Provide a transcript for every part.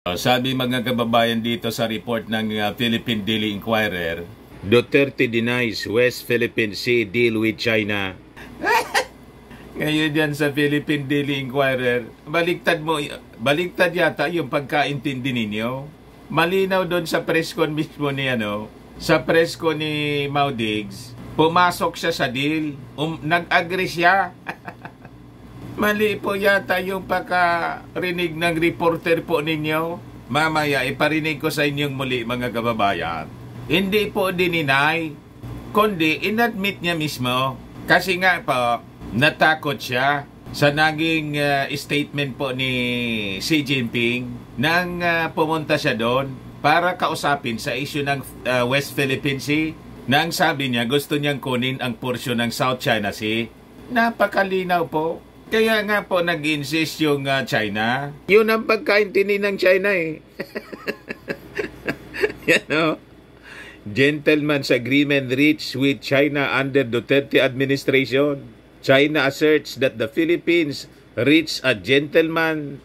Sabi mga kababayan dito sa report ng Philippine Daily Inquirer, Duterte denies West Philippine Sea deal with China. Ngayon dyan sa Philippine Daily Inquirer, baliktad yata yung pagkaintindi ninyo. Malinaw doon sa press con mismo ni sa press con ni Maudigs, pumasok siya sa deal, nag-agree siya. Mali po yata yung pagkarinig ng reporter po ninyo. Mamaya, iparinig ko sa inyong muli mga kababayan. Hindi po dininay, kundi inadmit niya mismo. Kasi nga po, natakot siya sa naging statement po ni Xi Jinping nang pumunta siya doon para kausapin sa issue ng West Philippine Sea. Nang sabi niya, gusto niyang kunin ang porsyon ng South China Sea. Napakalinaw po. Kaya nga po nag-insist yung China. Yun ang pagkaintindi ng China eh. Gentleman's agreement reached with China under Duterte administration. China asserts that the Philippines reached a gentleman's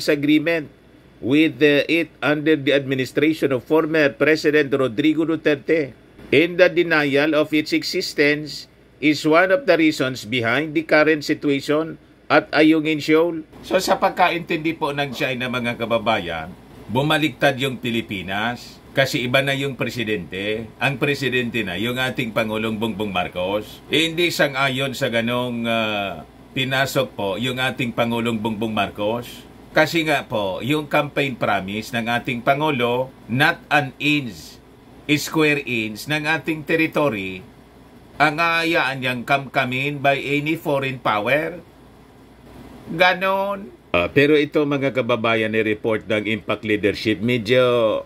agreement with it under the administration of former President Rodrigo Duterte. In the denial of its existence is one of the reasons behind the current situation at Ayungin Shoal. So sa pagkaintindi po ng China mga kababayan, bumaliktad yung Pilipinas kasi iba na yung presidente. Ang presidente na yung ating Pangulong Bongbong Marcos. Hindi sang-ayon sa ganong pinasok po yung ating Pangulong Bongbong Marcos. Kasi nga po, yung campaign promise ng ating Pangulo, not an inch, square inch ng ating territory, ang aayaan niyang kamkamin by any foreign power. Ganon. Pero ito mga kababayan ni report ng Impact Leadership, medyo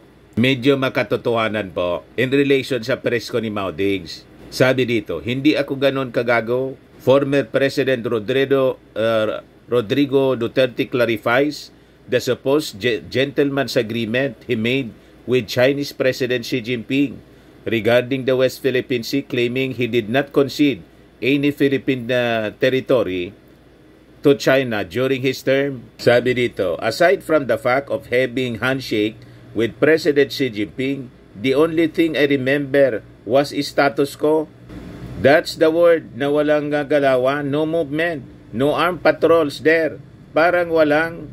makatotohanan po in relation sa press ko ni Maudigs. Sabi dito, hindi ako ganon kagago. Former President Rodrigo Duterte clarifies the supposed gentleman's agreement he made with Chinese President Xi Jinping regarding the West Philippine Sea, claiming he did not concede any Philippine territory to China during his term. Sabi dito, aside from the fact of having handshake with President Xi Jinping, the only thing I remember was status quo. That's the word na walang galawan, no movement, no armed patrols there. Para walang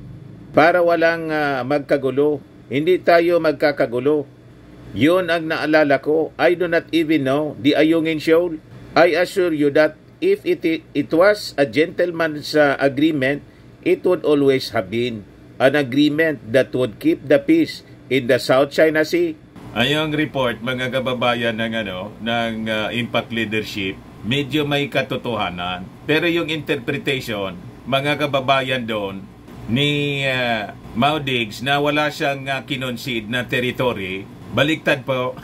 magkagulo. Hindi tayo magkakagulo. Yun ang naalala ko. I do not even know the Ayungin Shoal. I assure you that if it was a gentleman's agreement, it would always have been an agreement that would keep the peace in the South China Sea. Ayong report mga kababayan ng Impact Leadership, medyo may katotohanan. Pero yung interpretation, mga kababayan doon, ni Maudigs na wala siyang kinonsid na territory, baliktad po.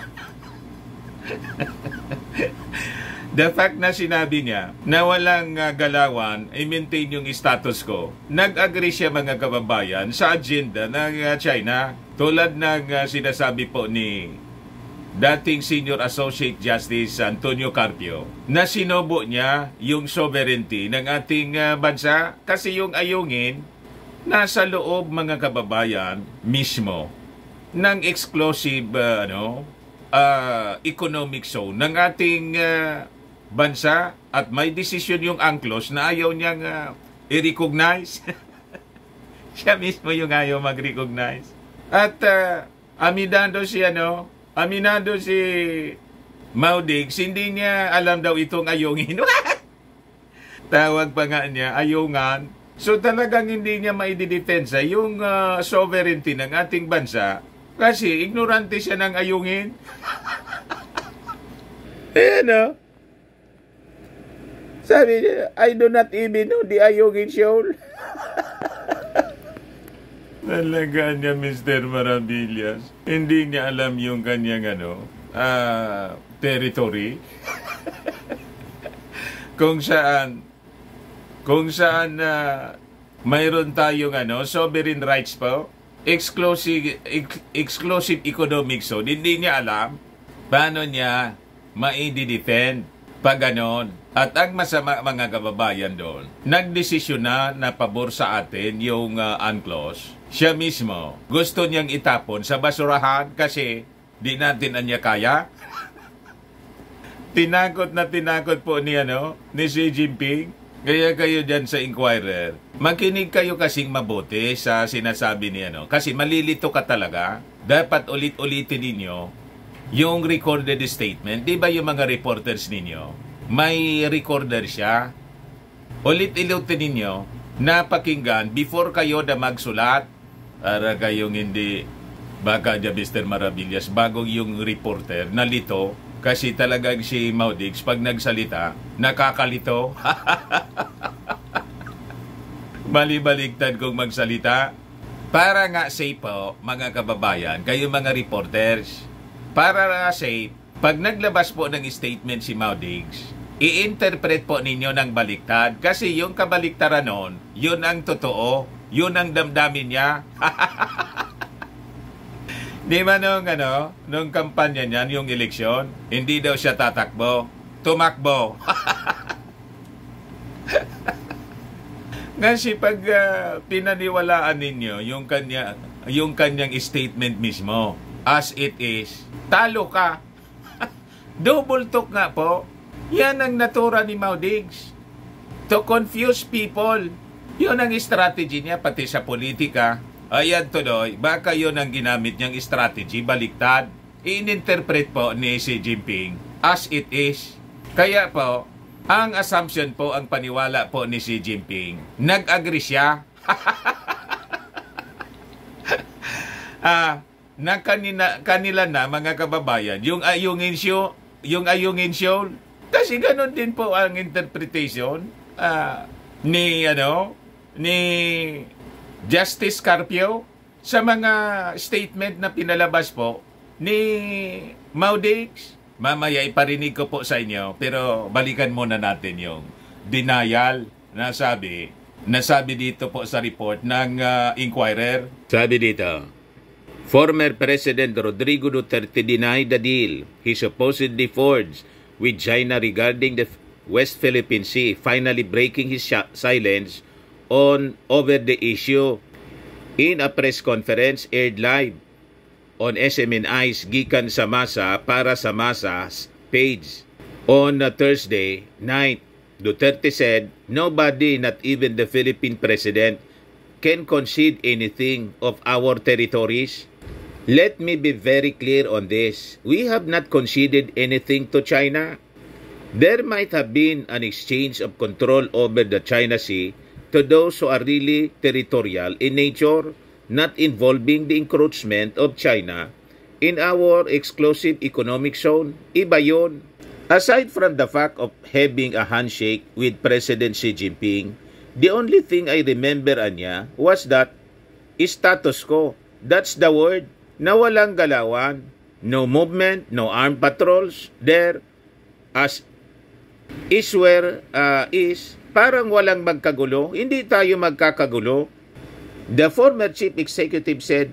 The fact na sinabi niya na walang galawan, i-maintain yung status quo. Nag-agree siya mga kababayan sa agenda ng China. Tulad ng sinasabi po ni dating Senior Associate Justice Antonio Carpio na sinobo niya yung sovereignty ng ating bansa kasi yung Ayungin nasa loob mga kababayan mismo ng exclusive economic zone ng ating bansa at may decision yung UNCLOS na ayaw niyang i-recognize. Siya mismo yung ayaw mag-recognize. At aminado si Maudigs, hindi niya alam daw itong Ayungin. Tawag pa nga niya, Ayungan. So talagang hindi niya maididepensa yung sovereignty ng ating bansa kasi ignorante siya ng Ayungin. Sabi niya, I do not even know the Ayungin Shoal. Talaga niya, Mr. Maravillas. Hindi niya alam yung kanyang territory. Kung saan mayroon tayong sovereign rights po, exclusive economic zone, hindi niya alam paano niya maidi-defend pag ganon. At ang masama mga kababayan doon, nagdesisyon na pabor sa atin yung UNCLOS siya mismo gusto niyang itapon sa basurahan kasi di natin anya kaya. Tinakot po ni Xi Jinping. Kaya kayo dyan sa Inquirer, makinig kayo kasing mabuti sa sinasabi ni kasi malilito ka talaga. Dapat ulit-ulitin ninyo yung recorded statement. Di ba yung mga reporters ninyo, may recorder siya? Ulit-ulitin ninyo na pakinggan before kayo na magsulat. Para kayong hindi, baka dyan Mr. Maravillas, bagong yung reporter, nalito. Kasi talagang si Maudigs, pag nagsalita, nakakalito. Bali-baligtad kong magsalita. Para nga safe po, mga kababayan, kayo mga reporters, para nga safe, pag naglabas po ng statement si Maudigs, i-interpret po ninyo ng baliktad. Kasi yung kabaliktaran nun, yun ang totoo, yun ang damdamin niya. Di ba nung kampanya niyan, yung eleksyon, hindi daw siya tatakbo, tumakbo. Kasi pag pinaniwalaan ninyo yung kanyang statement mismo, as it is, talo ka. Double talk nga po. Yan ang natura ni Maudigs. To confuse people. Yun ang strategy niya, pati sa politika. Ayan tuloy, baka yun ang ginamit niyang strategy, baliktad. I-interpret po ni Xi Jinping as it is. Kaya po, ang assumption po, ang paniwala po ni Xi Jinping, nag-agree siya. Na kanila na, mga kababayan, yung ayungin show, kasi ganun din po ang interpretation ni Justice Carpio sa mga statement na pinalabas po ni Maudigs. Mamaya iparinig ko po sa inyo, pero balikan muna natin yung denial na nasabi dito po sa report ng Inquirer. Sabi dito, former President Rodrigo Duterte denied the deal he supposedly forged with China regarding the West Philippine Sea, finally breaking his silence over the issue. In a press conference aired live on SMNI's Gikan sa Masa para sa Masa's page on Thursday night, Duterte said, "Nobody, not even the Philippine president, can concede anything of our territories. Let me be very clear on this. We have not conceded anything to China. There might have been an exchange of control over the China Sea to those who are really territorial in nature, not involving the encroachment of China in our exclusive economic zone." Iba yun. Aside from the fact of having a handshake with President Xi Jinping, the only thing I remember niya was that status quo. That's the word. Na walang galawan, no movement, no armed patrols there, as is where is, parang walang magkagulo. Hindi tayo magkakagulo. The former chief executive said,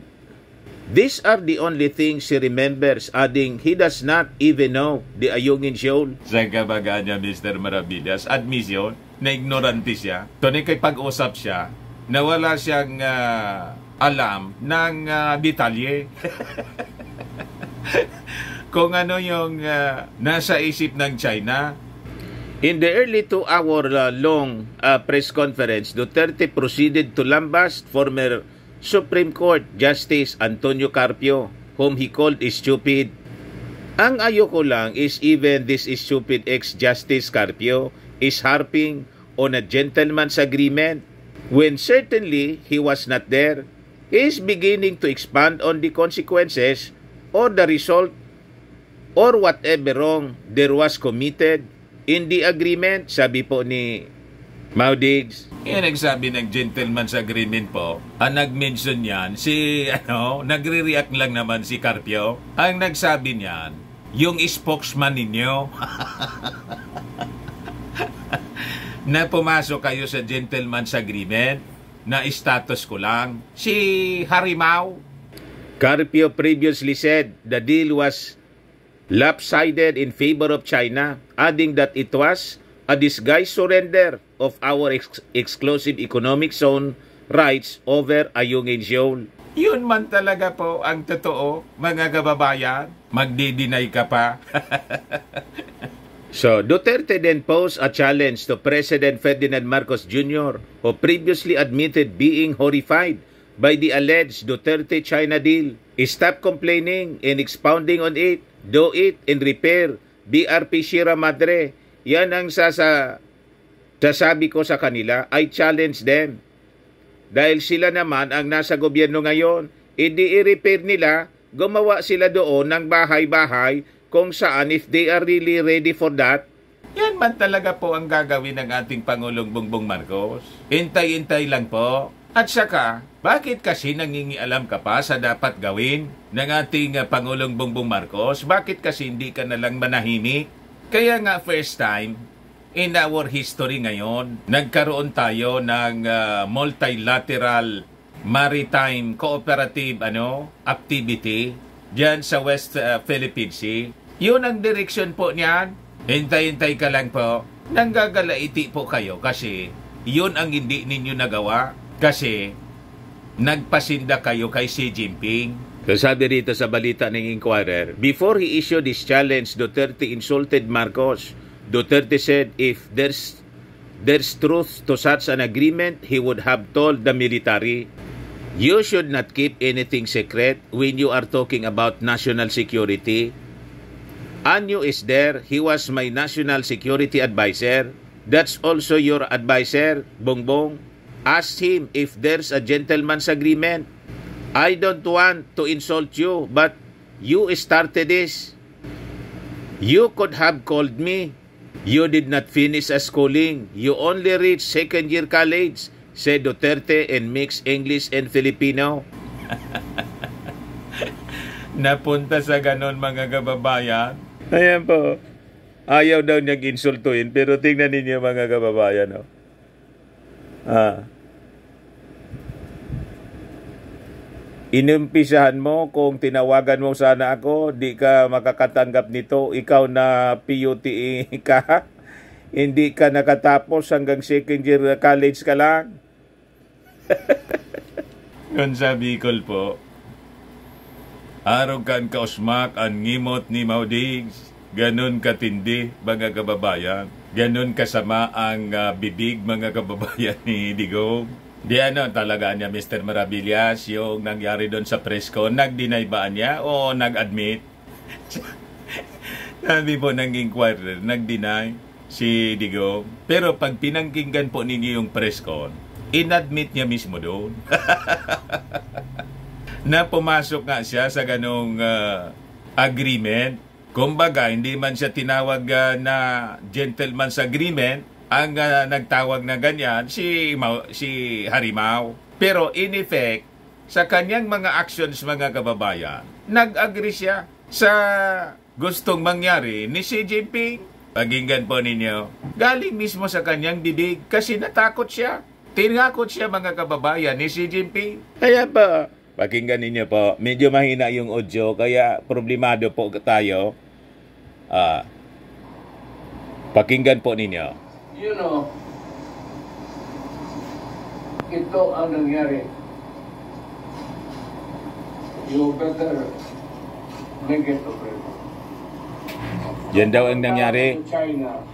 these are the only things he remembers, adding he does not even know the Ayungin Shoal. Sa kabaga niya, Mr. Maravillas, admission na ignorante siya. Ito kay pag-usap siya, na wala siyang alam ng detalye. Kung ano yung nasa isip ng China. In the early 2-hour long press conference, Duterte proceeded to lambast former Supreme Court Justice Antonio Carpio, whom he called stupid. Ang ayoko lang is even this stupid ex-Justice Carpio is harping on a gentleman's agreement when certainly he was not there. He is beginning to expand on the consequences or the result or whatever wrong there was committed in the agreement, sabi po ni Maudigs. Yan nagsabi ng gentleman's agreement po. Ang nag-mention niyan, nagre-react lang naman si Carpio. Ang nagsabi niyan, yung spokesman ninyo. Na pumasok kayo sa gentleman's agreement, na status ko lang. Si Harimau. Carpio previously said the deal was lopsided in favor of China, adding that it was a disguised surrender of our exclusive economic zone rights over Ayungin Shoal. Yun man talaga po ang totoo, mga kababayan. Magdi-deny ka pa. So, Duterte then posed a challenge to President Ferdinand Marcos Jr., who previously admitted being horrified by the alleged Duterte-China deal. Stop complaining and expounding on it. Do it and repair. BRP Sierra Madre. Yan ang sasabi ko sa kanila. I challenge them. Dahil sila naman ang nasa gobyerno ngayon, hindi i-repair nila, gumawa sila doon ng bahay-bahay kung saan if they are really ready for that. Yan man talaga po ang gagawin ng ating Pangulong Bongbong Marcos. Hintay-hintay lang po. At saka, bakit kasi nangingialam ka pa sa dapat gawin ng ating Pangulong Bongbong Marcos? Bakit kasi hindi ka nalang manahimik? Kaya nga first time, in our history ngayon, nagkaroon tayo ng multilateral maritime cooperative activity diyan sa West Philippine Sea. Yun ang direction po niyan. Hintay-hintay ka lang po. Nanggagalaiti po kayo kasi yun ang hindi ninyo nagawa kasi nagpasinda kayo kay Xi Jinping. So sabi rito sa balita ng Inquirer, before he issued his challenge, Duterte insulted Marcos. Duterte said if there's truth to such an agreement, he would have told the military. You should not keep anything secret when you are talking about national security. Anyo is there. He was my national security advisor. That's also your advisor, Bongbong. Ask him if there's a gentleman's agreement. I don't want to insult you, but you started this. You could have called me. You did not finish a schooling. You only reached second-year college, said Duterte and mixed English and Filipino. Napunta sa ganon, mga kababayan. Ayan po. Ayaw daw niyang insultuin, pero tingnan ninyo, mga kababayan. Inumpisahan mo kung tinawagan mo sana ako, di ka makakatanggap nito. Ikaw na PUTE ka, hindi ka nakatapos hanggang second year college ka lang. Yun sa Bicol po. Arogan ka usmak ang ngimot ni Maudigs. Ganon katindi, mga kababayan. Ganon kasama ang bibig, mga kababayan ni Digong. Di talaga niya Mr. Maravillas yung nangyari doon sa press ko. Nag-deny ba niya o nag-admit? Sabi po ng Inquirer, nag-deny si Digong. Pero pag pinangkinggan po ninyo yung press con, in-admit niya mismo doon. Na pumasok nga siya sa ganong agreement. Kumbaga, hindi man siya tinawag na gentleman's agreement. Ang nagtawag na ganyan, si Harimau. Pero in effect, sa kanyang mga actions, mga kababayan, nag-agree siya sa gustong mangyari ni Xi Jinping. Pakinggan po ninyo, galing mismo sa kanyang bibig kasi natakot siya. Tinakot siya, mga kababayan, ni Xi Jinping. Kaya pa, pakinggan ninyo po, medyo mahina yung audio, kaya problemado po tayo. Pakinggan po ninyo. You know, ito ang nangyari. You better make it okay. Yan daw ang nangyari. In China,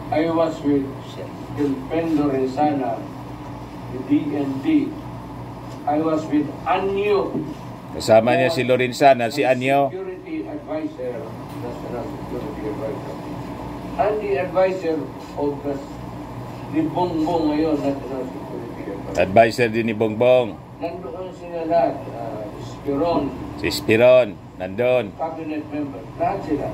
I was with Pendo Rizana, the DND. I was with Anyo. Kasama niya si Lorenzana, si Anyo. Security advisor, national security advisor. And the advisor of ni Bongbong ngayon, national security advisor. Advisor din ni Bongbong. Nandoon sila lahat, Spiron. Si Spiron, nandun. Cabinet member, lahat sila.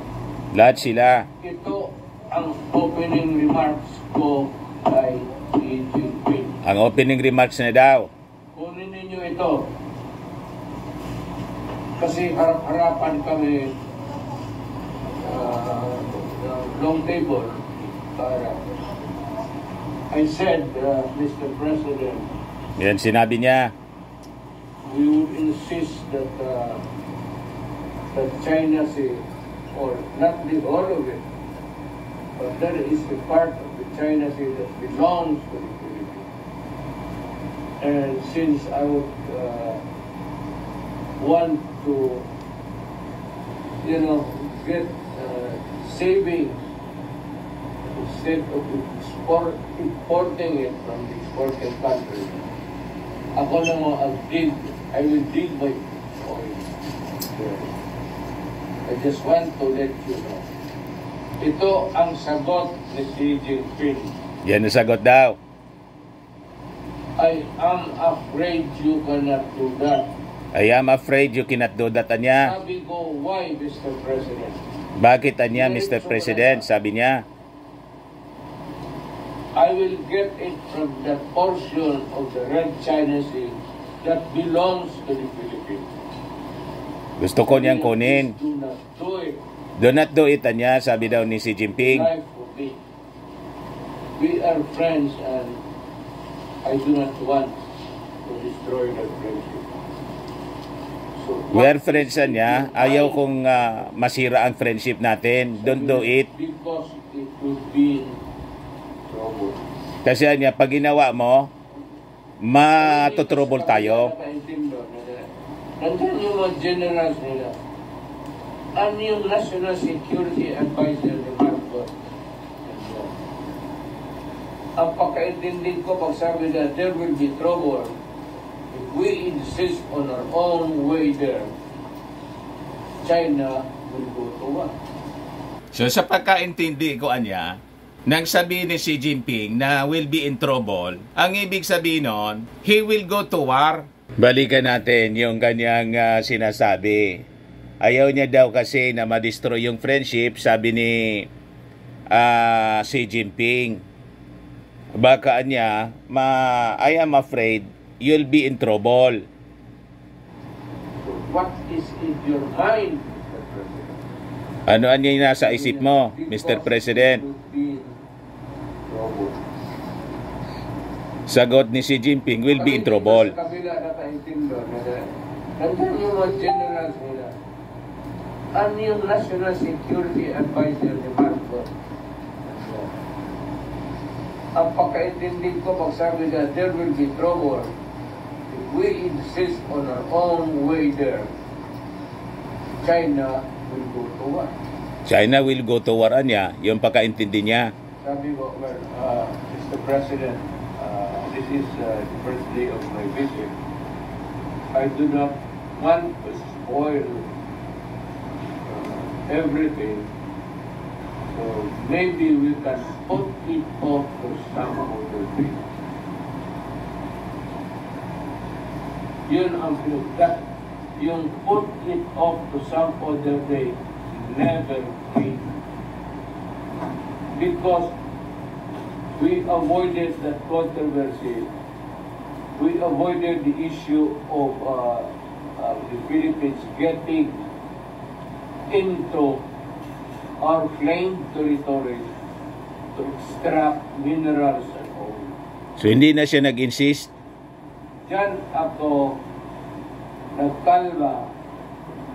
Lahat sila. Ito ang opening remarks ko kay Xi Jinping. Ang opening remarks na daw. Kunin ninyo ito. Kasi harap-harapan kami long table para I said, Mr. President, Yan sinabi niya. we would insist that that China Sea, or not the all of it, but there is a part of the China Sea that belongs to the Philippines. And since I would want to, get savings instead of importing it from the exporting country, ako naman I will dig my oil. I just want to let you know. Ito ang sagot ni Xi Jinping. Yan ang sagot daw. I am afraid you cannot do that. I am afraid you cannot do that, anya. Sabi ko, why, Mr. President? Bakit, anya, Mr. President? Sabi niya, I will get it from that portion of the Red China Sea that belongs to the Philippines. gusto ko niyang kunin. Do not do it. Do not do it, anya, sabi daw ni Xi Jinping. Life will be. We are friends and I do not want to destroy that friendship. So, We are friends, anya. Ayaw kong masira ang friendship natin. Don't do it. Because it will be trouble. Kasi anya, pag ginawa mo, matutrouble tayo. Nandiyan yung mga generals nila. Ano yung National Security Advisor ni Marcos? Ang pagkaintindi ko pag sabi na there will be trouble if we insist on our own way there. China will go to war. So sa pagkaintindi ko, anya, nang sabihin ni Xi Jinping na will be in trouble, ang ibig sabihin nun, he will go to war. Balikan natin yung kanyang sinasabi. Ayaw niya daw kasi na ma-destroy yung friendship, sabi ni Xi Jinping. Baka niya, I am afraid you'll be in trouble. What is in your mind, Mr. President? Ano yung nasa isip mo, Mr. President? Sagot ni Xi Jinping, will be in trouble. Sa kabila nakaintindi na nandiyan yung mga generals nila. Ano yung National Security Advisor ni Marcos? Ang pagkaintindi ko pag sabi na there will be trouble if we insist on our own way there. China will go to war. China will go to war, anya. Yung pagkaintindi niya. Sabi ko, Mr. President, this is the first day of my visit. I do not want to spoil everything. So maybe we can put it off to some other day. Yun ang pinagkat. Yung put it off to some other day never came. Because we avoided that controversy. We avoided the issue of the Philippines getting into our claimed territories to extract minerals and oil. So hindi na siya nag-insist? Diyan ako nagkalma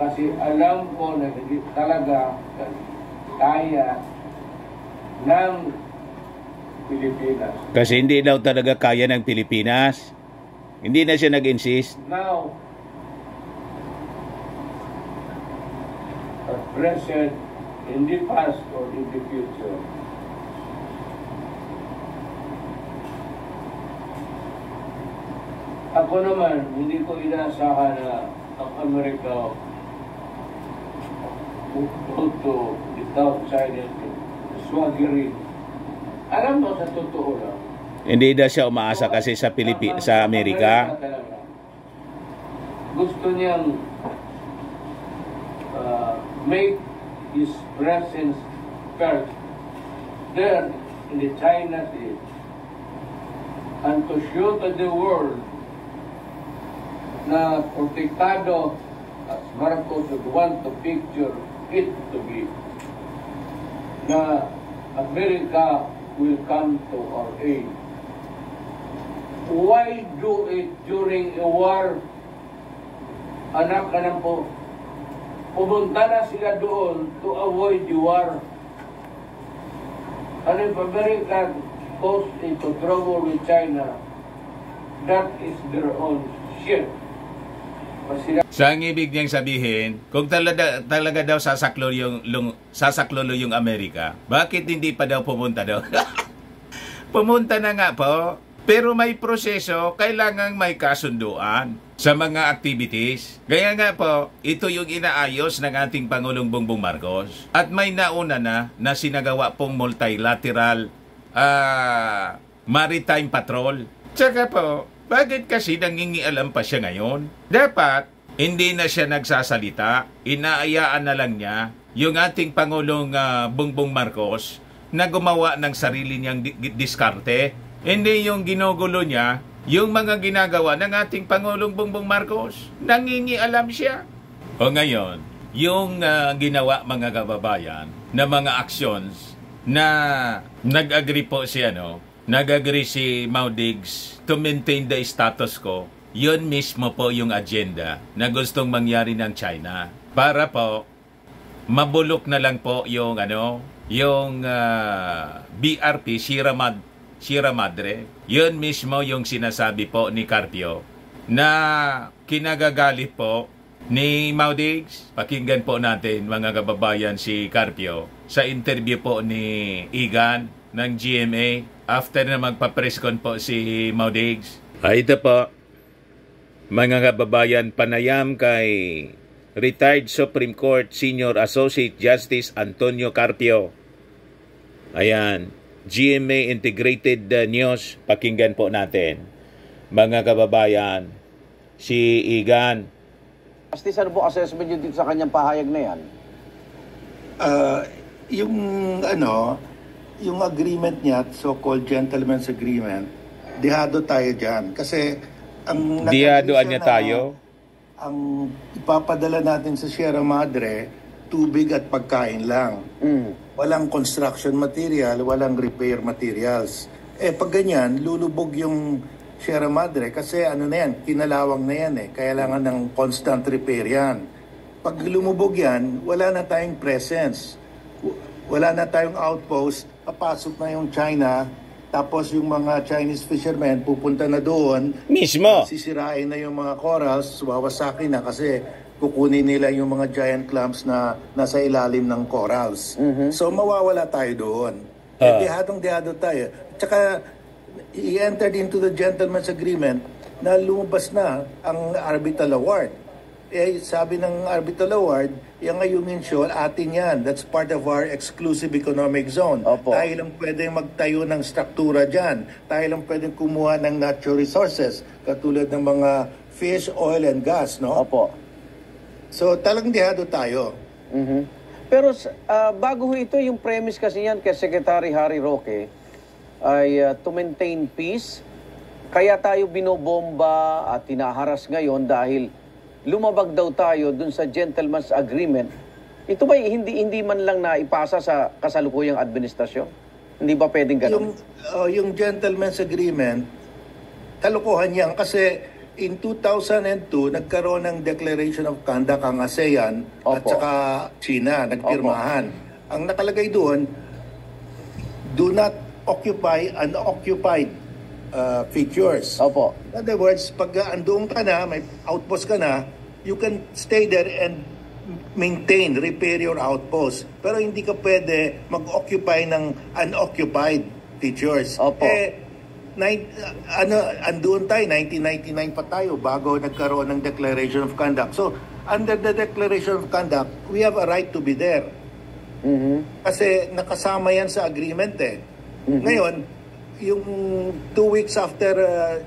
kasi alam ko na hindi talaga kaya ng Pilipinas. Kasi hindi daw talaga kaya ng Pilipinas. Hindi na siya nag-insist. Now, at present, in the past or in the future, ako naman, hindi ko inaasahan na ang Amerika to without China swaggering. Alam mo, sa totoo lang, Hindi na siya umaasa kasi sa sa Amerika. Gusto niyang make his presence felt there in the China Sea and to show to the world na protektado as Marcos would want to picture it to be, na America will come to our aid. Why do it during a war? Anak ka na po, pumunta na sila doon to avoid the war. And if America goes into trouble with China, that is their own shit. Sa ang ibig niyang sabihin, kung talaga daw sasaklolo yung Amerika, bakit hindi pa daw pumunta daw? Pumunta na nga po, pero may proseso, kailangang may kasunduan sa mga activities. Kaya nga po, ito yung inaayos ng ating Pangulong Bongbong Marcos. At may nauna na sinagawa pong multilateral maritime patrol. Tsaka po, bakit kasi nangingialam pa siya ngayon? Dapat, hindi na siya nagsasalita, inaayaan na lang niya yung ating Pangulong Bongbong Marcos na gumawa ng sarili niyang diskarte. Hindi yung ginugulo niya, yung mga ginagawa ng ating Pangulong Bongbong Marcos. Nangingialam siya. O ngayon, yung ginawa mga kababayan na mga actions na nag-agree po si nag-agree si Maudigs to maintain the status quo. Yun mismo po yung agenda na gustong mangyari ng China. Para po, mabulok na lang po yung BRP, Sierra Madre. Yun mismo yung sinasabi po ni Carpio na kinagagalit po ni Maudigs. Pakinggan po natin mga kababayan si Carpio sa interview po ni Igan ng GMA after na magpa-press con po si Maudigs. Ito po, mga kababayan, panayam kay retired Supreme Court Senior Associate Justice Antonio Carpio. Ayan, GMA Integrated News, pakinggan po natin. Mga kababayan, si Igan. Justice, ano po assessment nyo dito sa kanyang pahayag na yan? Yung agreement niya, so-called gentleman's agreement, dihado tayo dyan. Kasi ang dihadoan niya tayo? Ang ipapadala natin sa Sierra Madre, tubig at pagkain lang. Walang construction material, walang repair materials. Pag ganyan, lulubog yung Sierra Madre kasi kinalawang na yan Kailangan ng constant repair yan. Pag lumubog yan, wala na tayong presence. Wala na tayong outpost, papasok na yung China, tapos yung mga Chinese fishermen pupunta na doon. Mismo! Sisirain na yung mga corals, wawasakin na kasi kukunin nila yung mga giant clams na nasa ilalim ng corals. So mawawala tayo doon. Dihadong-dihado tayo. Tsaka, i-entered into the gentleman's agreement na lumabas na ang arbitral award. Sabi ng arbitral award, yung Ayungin Shoal, atin yan. That's part of our exclusive economic zone. Opo. Tayo lang pwedeng magtayo ng struktura dyan. Tayo lang pwedeng kumuha ng natural resources, katulad ng mga fish, oil, and gas, no? Opo. So, talagang dihado tayo. Pero bago ito, yung premise kasi yan kay Secretary Harry Roque ay to maintain peace. Kaya tayo binobomba at tinaharas ngayon dahil lumabag daw tayo dun sa gentleman's agreement. Ito ba hindi man lang naipasa sa kasalukuyang administrasyon? Hindi ba pwedeng ganun? Yung gentleman's agreement, kalokohan yan kasi in 2002, nagkaroon ng Declaration of Conduct ang ASEAN at saka China, nagpirmahan. Ang nakalagay doon, do not occupy unoccupied features. Opo. In other words, pag andoon ka na, may outpost ka na, you can stay there and maintain, repair your outpost. Pero hindi ka pwede mag-occupy ng unoccupied features. Opo. Andoon tayo, 1999 pa tayo bago nagkaroon ng Declaration of Conduct. So, under the Declaration of Conduct, we have a right to be there. Kasi nakasama yan sa agreement Ngayon, yung 2 weeks after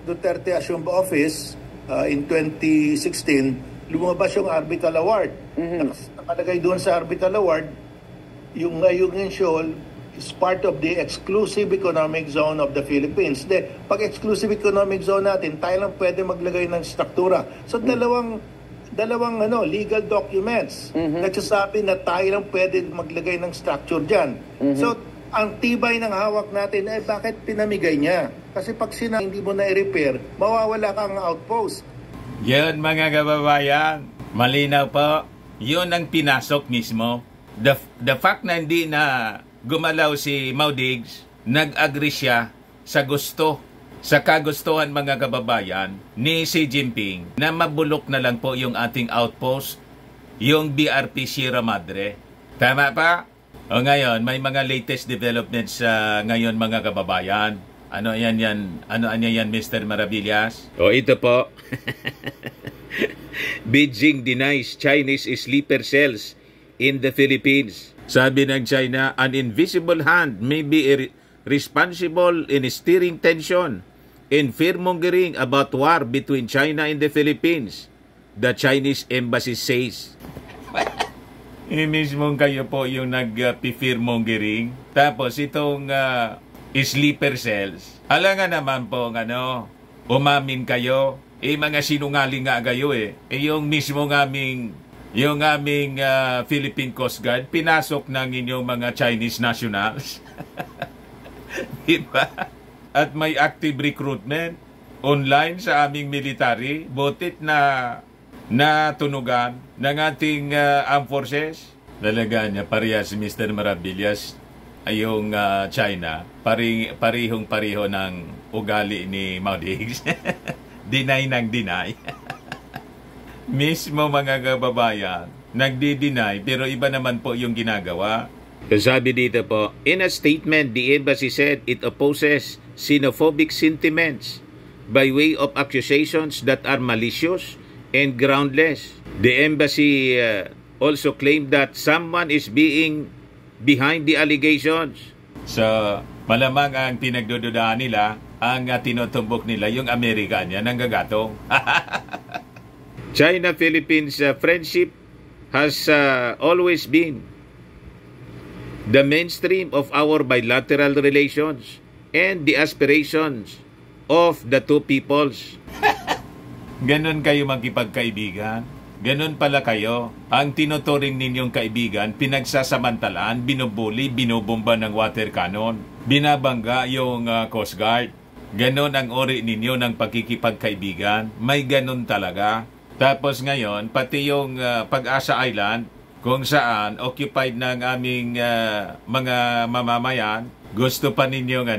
Duterte assumed office in 2016, lumabas yung arbitral award. Nakalagay doon sa arbitral award, yung Ayungin Shoal is part of the exclusive economic zone of the Philippines. Pag exclusive economic zone natin, tayo lang pwede maglagay ng struktura. So dalawang legal documents nagsasabi na tayo lang pwede maglagay ng structure dyan. So ang tibay ng hawak natin ay bakit pinamigay niya? Kasi pag hindi mo na i-repair, mawawala kang outpost. Yan mga kababayan, malinaw po, yun ang pinasok mismo. The fact na hindi na gumalaw si Maudigs, nag-agree siya sa gusto sa kagustuhan mga kababayan ni Xi Jinping na mabulok na lang po yung ating outpost, yung BRP Sierra Madre. Tama pa? O ngayon, may mga latest developments ngayon mga kababayan. Ano yan? Ano yan, Mr. Maravillas? O ito po. Beijing denies Chinese sleeper cells in the Philippines. Sabi ng China, an invisible hand may be responsible in steering tension and fear-mongering about war between China and the Philippines, the Chinese embassy says. Mismong kayo po yung nag-fear-mongering. Tapos itong sleeper cells. Hala nga naman po, umamin kayo. Mga sinungaling nga kayo yung mismo yung aming Philippine Coast Guard, pinasok ng inyong mga Chinese nationals. Diba? At may active recruitment online sa aming military, butit na tunugan ng ating armed forces. Talaga niya, parehas si Mr. Maravillas ay yung China, parihong-pariho ng ugali ni Mao Diggs. Deny ng deny. Mismo mga kababayan, nagdi-deny pero iba naman po yung ginagawa. Sabi dito po, in a statement, the embassy said it opposes xenophobic sentiments by way of accusations that are malicious and groundless. The embassy also claimed that someone is being behind the allegations. So, malamang ang pinagdududahan nila, ang tinutumbok nila, yung Amerika niya, nanggagatong. China-Philippines friendship has always been the mainstream of our bilateral relations and the aspirations of the two peoples. Ganon kayo magkipagkaibigan? Ganon pala kayo? Ang tinuturing ninyong kaibigan, pinagsasamantalaan, binubuli, binubomba ng water cannon, binabangga yung Coast Guard. Ganon ang ori ninyo ng pagkikipagkaibigan. May ganon talaga. Tapos ngayon, pati yung Pag-asa Island, kung saan occupied ng aming mga mamamayan, gusto pa ninyong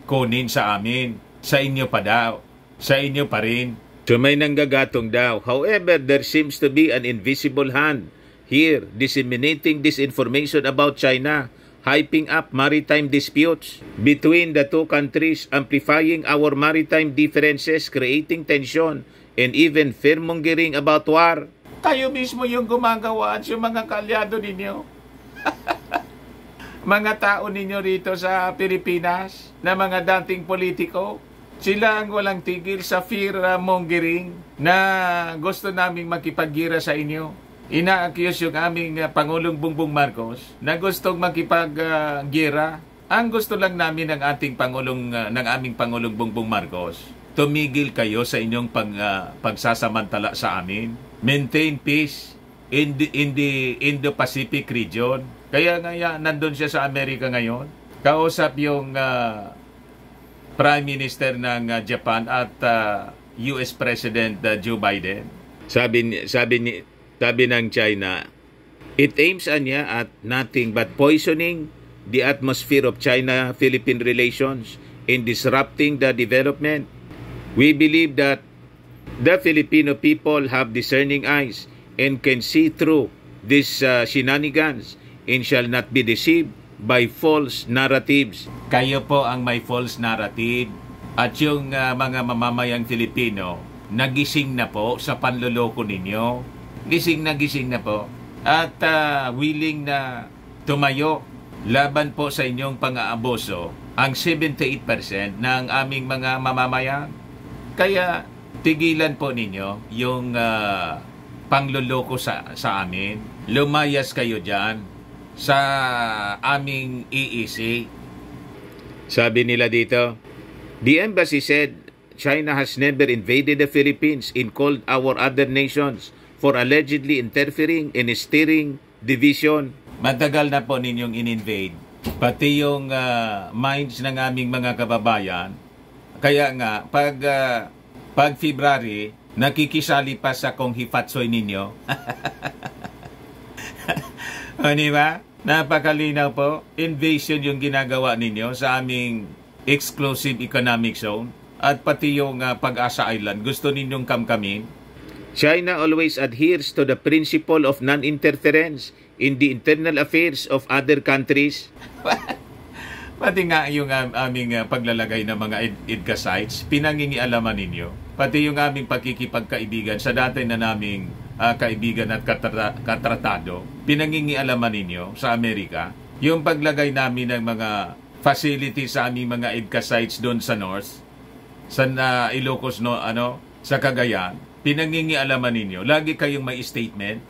kunin sa amin. Sa inyo pa daw. Sa inyo pa rin. So may nanggagatong daw. However, there seems to be an invisible hand here disseminating disinformation about China, hyping up maritime disputes between the two countries, amplifying our maritime differences, creating tension, and even fear-mongering about war. Kayo mismo yung gumagawa at yung mga kalyado ninyo. Mga tao ninyo rito sa Pilipinas na mga dating politiko, sila ang walang tigil sa fear-mongering na gusto naming makipaggira sa inyo. Ina-accuse yung aming Pangulong Bongbong Marcos na gustong makipaggira. Ang gusto lang namin ng aming Pangulong Bongbong Marcos, tumigil kayo sa inyong pagsasamantala sa amin. Maintain peace in the Indo-Pacific region. Kaya nandun siya sa Amerika ngayon. Kausap yung Prime Minister ng Japan at US President Joe Biden. Sabi ng China, it aims at nothing but poisoning the atmosphere of China-Philippine relations in disrupting the development. We believe that the Filipino people have discerning eyes and can see through these shenanigans and shall not be deceived by false narratives. Kayo po ang may false narrative at yung mga mamamayang Filipino nagising na po sa panloloko ninyo. Gising na po at willing na tumayo laban po sa inyong pang-aabuso ang 78% ng aming mga mamamayan. Kaya tigilan po ninyo yung pangloloko sa amin. Lumayas kayo dyan sa aming EEC. Sabi nila dito, the embassy said China has never invaded the Philippines and called our other nations for allegedly interfering and steering division. Matagal na po ninyong in-invade. Pati yung minds ng aming mga kababayan. Kaya nga, pag February, nakikisali pa sa kong hifatsoy ninyo. O, diba? Napakalinaw po. Invasion yung ginagawa ninyo sa aming exclusive economic zone. at pati yung Pag-asa Island, gusto ninyong kamkamin? China always adheres to the principle of non-interference in the internal affairs of other countries. Pati nga yung aming paglalagay ng mga EDCA sites, pinangingialaman ninyo. Pati yung aming pakikipagkaibigan sa dati na naming kaibigan at katratado, pinangingialaman ninyo sa Amerika. Yung paglagay namin ng mga facility sa aming mga EDCA sites doon sa North, sa Ilocos, sa Cagayan, pinangingialaman ninyo. Lagi kayong may statement.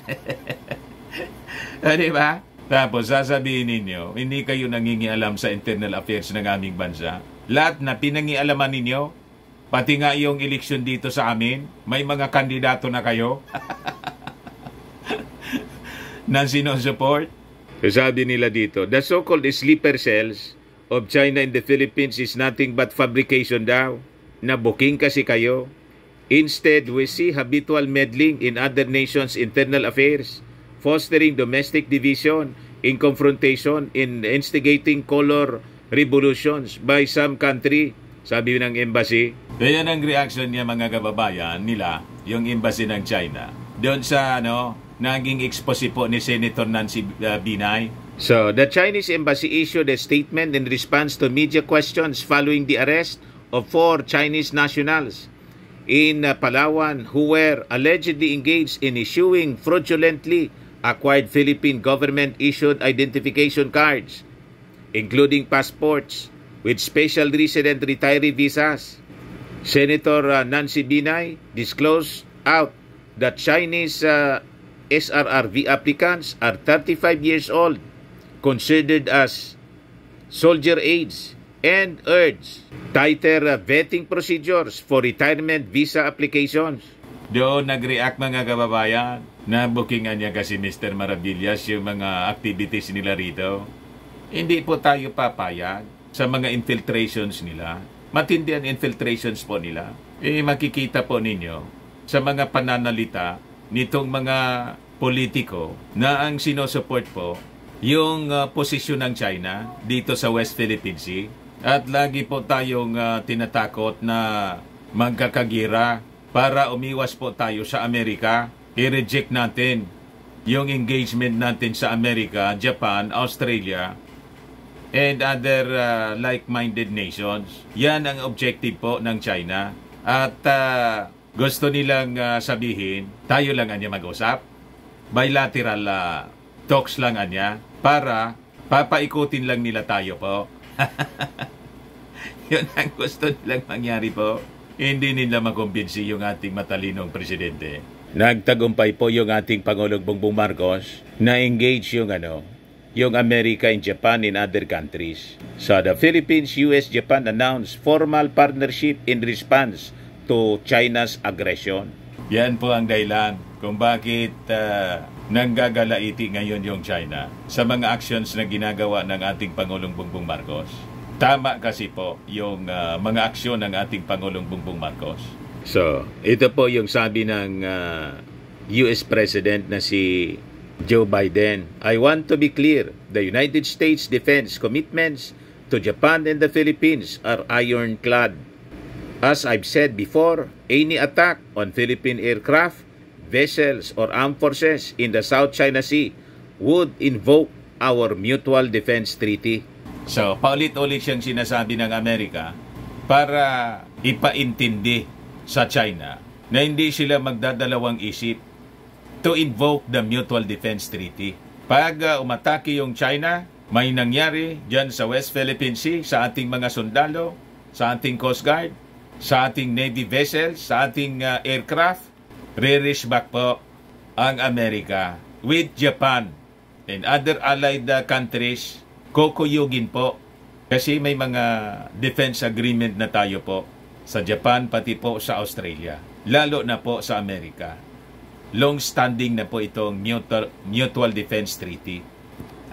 Di ba? Tapos sasabihin ninyo, hindi kayo nangingialam sa internal affairs ng aming bansa. Lahat na pinangialaman ninyo, pati nga yung eleksyon dito sa amin, may mga kandidato na kayo na sinusupport. Sabi nila dito, the so-called sleeper cells of China in the Philippines is nothing but fabrication daw. Nabuking kasi kayo. Instead, we see habitual meddling in other nations' internal affairs, fostering domestic division, in confrontation, in instigating color revolutions by some country, sabi ng embassy. Kaya ang reaction niya mga kababayan nila, yung embassy ng China, doon sa naging expose po ni Senator Nancy Binay. So, the Chinese embassy issued a statement in response to media questions following the arrest of 4 Chinese nationals in Palawan who were allegedly engaged in issuing fraudulently acquired Philippine government-issued identification cards, including passports with special resident retiree visas. Senator Nancy Binay disclosed out that Chinese SRRV applicants are 35 years old, considered as soldier aides, and urged tighter vetting procedures for retirement visa applications. Doon nag-react mga kababayan. Na-bookingan niya kasi Mr. Maravillas yung mga activities nila rito. Hindi po tayo papayag sa mga infiltrations nila. Matindi ang infiltrations po nila. Makikita po ninyo sa mga pananalita nitong mga politiko na ang sinusupport po yung posisyon ng China dito sa West Philippine Sea. At lagi po tayong tinatakot na magkakagira para umiwas po tayo sa Amerika. I-reject natin yung engagement natin sa Amerika, Japan, Australia, and other like-minded nations. Yan ang objective po ng China. At gusto nilang sabihin, tayo lang anya mag-usap. Bilateral talks lang anya para papaikutin lang nila tayo po. Yun ang gusto nilang mangyari po. Hindi nila makumbinsi yung ating matalinong presidente. Nagtagumpay po yung ating Pangulong Bongbong Marcos na engage yung Amerika and Japan in other countries. So the Philippines, US, Japan announced formal partnership in response to China's aggression. Yan po ang dahilan kung bakit nanggagalaiti ngayon yung China sa mga actions na ginagawa ng ating Pangulong Bongbong Marcos. Tama kasi po yung mga aksyon ng ating Pangulong Bongbong Marcos. So, ito po yung sabi ng US President na si Joe Biden. I want to be clear, the United States defense commitments to Japan and the Philippines are ironclad. As I've said before, any attack on Philippine aircraft, vessels, or armed forces in the South China Sea would invoke our Mutual Defense Treaty. So, paulit-ulit siyang sinasabi ng Amerika para ipaintindi sa China na hindi sila magdadalawang isip to invoke the Mutual Defense Treaty. Pag umatake yung China, may nangyari dyan sa West Philippine Sea sa ating mga sundalo, sa ating Coast Guard, sa ating Navy vessels, sa ating aircraft, re-risk back po ang Amerika with Japan and other allied countries. Kukuyugin po kasi may mga defense agreement na tayo po sa Japan, pati po sa Australia. Lalo na po sa Amerika. Long-standing na po itong Mutual Defense Treaty.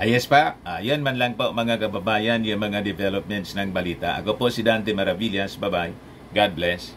Ayos pa, yan man lang po mga kababayan, yung mga developments ng balita. Ako po si Dante Maravillas. Bye-bye. God bless.